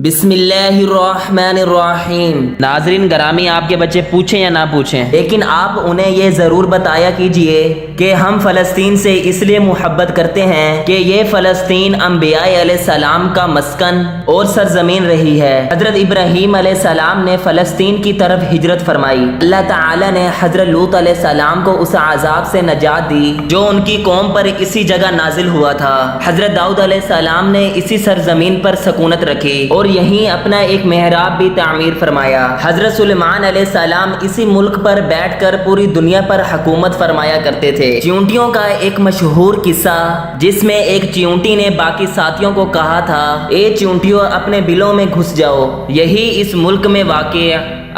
بسم اللہ الرحمن الرحیم۔ ناظرین گرامی، آپ کے بچے پوچھیں یا نہ پوچھیں، لیکن آپ انہیں یہ ضرور بتایا کیجئے کہ ہم فلسطین سے اس لیے محبت کرتے ہیں کہ یہ فلسطین انبیاء علیہ السلام کا مسکن اور سرزمین رہی ہے۔ حضرت ابراہیم علیہ السلام نے فلسطین کی طرف ہجرت فرمائی۔ اللہ تعالی نے حضرت لوط علیہ السلام کو اس عذاب سے نجات دی جو ان کی قوم پر اسی جگہ نازل ہوا تھا۔ حضرت داؤد علیہ السلام نے اسی سرزمین پر سکونت رکھی اور یہیں اپنا ایک محراب بھی تعمیر فرمایا۔ حضرت سلیمان علیہ السلام اسی ملک پر بیٹھ کر پوری دنیا پر حکومت فرمایا کرتے تھے۔ چیونٹیوں کا ایک مشہور قصہ جس میں ایک چیونٹی نے باقی ساتھیوں کو کہا تھا، اے چیونٹیوں اپنے بلوں میں گھس جاؤ، یہی اس ملک میں واقع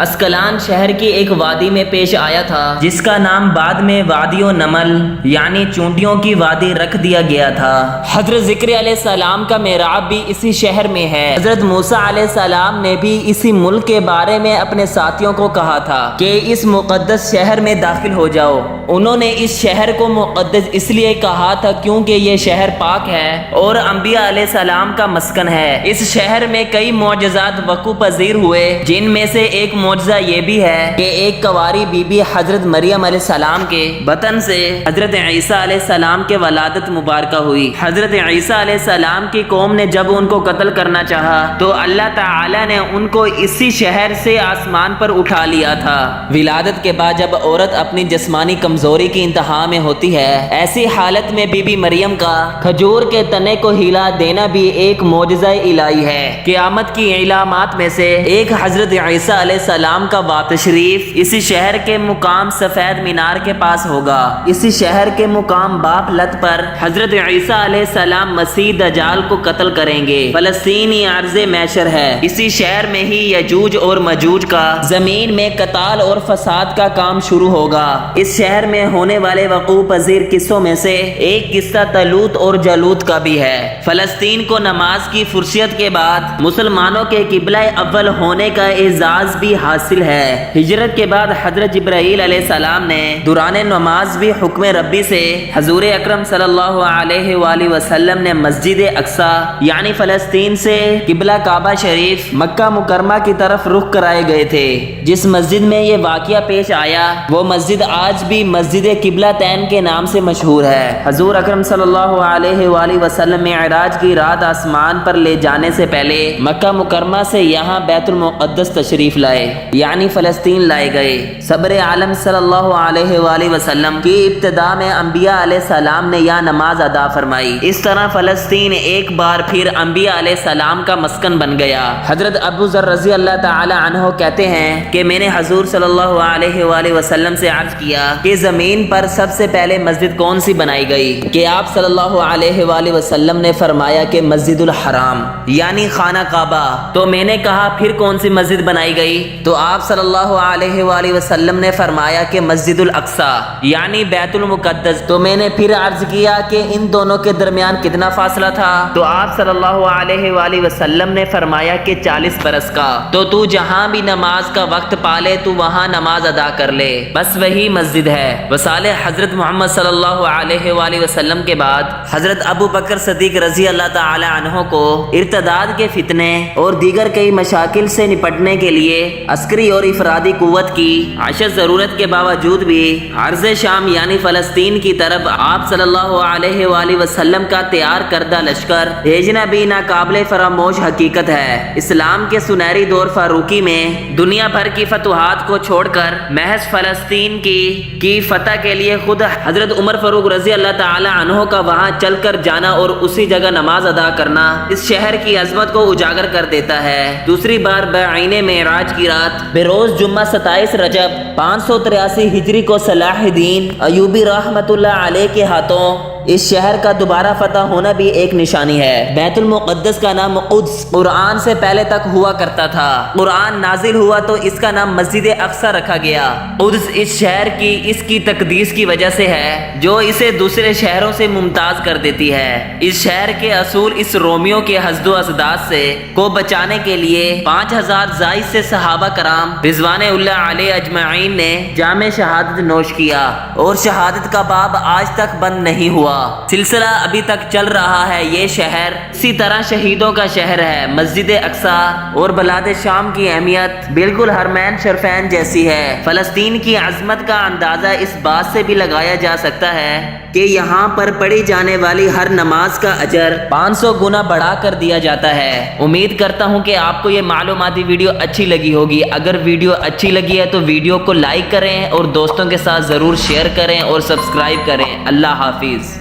اسکلان شہر کی ایک وادی میں پیش آیا تھا جس کا نام بعد میں وادی و نمل یعنی چونٹیوں کی وادی رکھ دیا گیا تھا۔ حضرت ذکر علیہ السلام کا محراب بھی اسی شہر میں ہے۔ حضرت موسیٰ علیہ السلام نے بھی اسی ملک کے بارے میں اپنے ساتھیوں کو کہا تھا کہ اس مقدس شہر میں داخل ہو جاؤ۔ انہوں نے اس شہر کو مقدس اس لیے کہا تھا کیونکہ یہ شہر پاک ہے اور انبیاء علیہ السلام کا مسکن ہے۔ اس شہر میں کئی معجزات وقوع پذیر ہوئے، جن میں سے ایک معجزہ یہ بھی ہے کہ ایک کواری بی بی حضرت مریم علیہ السلام کے بطن سے حضرت عیسیٰ علیہ السلام کے ولادت مبارکہ ہوئی۔ حضرت عیسیٰ علیہ السلام کی قوم نے جب ان کو قتل کرنا چاہا تو اللہ تعالی نے ان کو اسی شہر سے آسمان پر اٹھا لیا تھا۔ ولادت کے بعد جب عورت اپنی جسمانی کمزوری کی انتہا میں ہوتی ہے، ایسی حالت میں بی بی مریم کا کھجور کے تنے کو ہلا دینا بھی ایک معجزہ الہی ہے۔ قیامت کی علامات میں سے ایک حضرت عیسیٰ علیہ السلام کا تشریف اسی شہر کے مقام سفید مینار کے پاس ہوگا۔ اسی شہر کے مقام باپ لت پر حضرت عیسیٰ علیہ السلام مسیح دجال کو قتل کریں گے۔ فلسطینی عرض محشر ہے۔ اسی شہر میں ہی یجوج اور مجوج کا زمین میں قتال اور فساد کا کام شروع ہوگا۔ اس شہر میں ہونے والے وقوع پذیر قصوں میں سے ایک قصہ طالوت اور جالوت کا بھی ہے۔ فلسطین کو نماز کی فرصت کے بعد مسلمانوں کے قبلہ اول ہونے کا اعزاز بھی حاصل ہے۔ ہجرت کے بعد حضرت جبرائیل علیہ السلام نے دوران نماز بھی حکم ربی سے حضور اکرم صلی اللہ علیہ وآلہ وسلم نے مسجد اقصی یعنی فلسطین سے قبلہ کعبہ شریف مکہ مکرمہ کی طرف رخ کرائے گئے تھے۔ جس مسجد میں یہ واقعہ پیش آیا وہ مسجد آج بھی مسجد قبلہ تین کے نام سے مشہور ہے۔ حضور اکرم صلی اللہ علیہ وآلہ وسلم معراج کی رات آسمان پر لے جانے سے پہلے مکہ مکرمہ سے یہاں بیت المقدس تشریف لائے یعنی فلسطین لائے گئے۔ صبر عالم صلی اللہ علیہ وآلہ وسلم کی ابتدا میں انبیاء علیہ السلام نے یہاں نماز ادا فرمائی۔ اس طرح فلسطین ایک بار پھر انبیاء علیہ السلام کا مسکن بن گیا۔ حضرت ابو ذر رضی اللہ تعالی عنہ کہتے ہیں کہ میں نے حضور صلی اللہ علیہ وآلہ وسلم سے عرض کیا کہ زمین پر سب سے پہلے مسجد کون سی بنائی گئی؟ کہ آپ صلی اللہ علیہ وآلہ وسلم نے فرمایا کہ مسجد الحرام یعنی خانہ کعبہ۔ تو میں نے کہا پھر کون سی مسجد بنائی گئی؟ تو آپ صلی اللہ علیہ وآلہ وسلم نے فرمایا کہ مسجد الاقصی یعنی بیت المقدس۔ تو میں نے پھر عرض کیا کہ ان دونوں کے درمیان کتنا فاصلہ تھا؟ تو آپ صلی اللہ علیہ وآلہ وسلم نے فرمایا کہ 40 برس کا۔ تو جہاں بھی نماز کا وقت پالے تو وہاں نماز ادا کر لے، بس وہی مسجد ہے۔ وصال حضرت محمد صلی اللہ علیہ وآلہ وسلم کے بعد حضرت ابو بکر صدیق رضی اللہ تعالی عنہ کو ارتداد کے فتنے اور دیگر کئی مشاکل سے نپٹنے کے لیے عسکری اور افرادی قوت کی اشد ضرورت کے باوجود بھی عرض شام یعنی فلسطین کی طرف آپ صلی اللہ علیہ وآلہ وسلم کا تیار کردہ لشکر بھیجنا بھی ناقابل فراموش حقیقت ہے۔ اسلام کے سنہری دور فاروقی میں دنیا بھر کی فتوحات کو چھوڑ کر محض فلسطین کی فتح کے لیے خود حضرت عمر فاروق رضی اللہ تعالی عنہ کا وہاں چل کر جانا اور اسی جگہ نماز ادا کرنا اس شہر کی عظمت کو اجاگر کر دیتا ہے۔ دوسری بار بعین معراج کی رات بروز جمعہ 27 رجب 583 ہجری کو صلاح الدین ایوبی رحمت اللہ علیہ کے ہاتھوں اس شہر کا دوبارہ فتح ہونا بھی ایک نشانی ہے۔ بیت المقدس کا نام قدس قرآن سے پہلے تک ہوا کرتا تھا۔ قرآن نازل ہوا تو اس کا نام مسجد اقصی رکھا گیا۔ قدس اس شہر کی اس کی تقدیس کی وجہ سے ہے جو اسے دوسرے شہروں سے ممتاز کر دیتی ہے۔ اس شہر کے اصول اس رومیوں کے حسد و اسداد سے کو بچانے کے لیے 5000 زائد سے صحابہ کرام رضوان اللہ علیہ اجمعین نے جام شہادت نوش کیا اور شہادت کا باب آج تک بند نہیں ہوا۔ ہوا۔ سلسلہ ابھی تک چل رہا ہے۔ یہ شہر اسی طرح شہیدوں کا شہر ہے۔ مسجد اقصی اور بلاد شام کی اہمیت بالکل حرمین شریفین جیسی ہے۔ فلسطین کی عظمت کا اندازہ اس بات سے بھی لگایا جا سکتا ہے کہ یہاں پر پڑھی جانے والی ہر نماز کا اجر 500 گنا بڑھا کر دیا جاتا ہے۔ امید کرتا ہوں کہ آپ کو یہ معلوماتی ویڈیو اچھی لگی ہوگی۔ اگر ویڈیو اچھی لگی ہے تو ویڈیو کو لائک کریں اور دوستوں کے ساتھ ضرور شیئر کریں اور سبسکرائب کریں۔ اللہ حافظ۔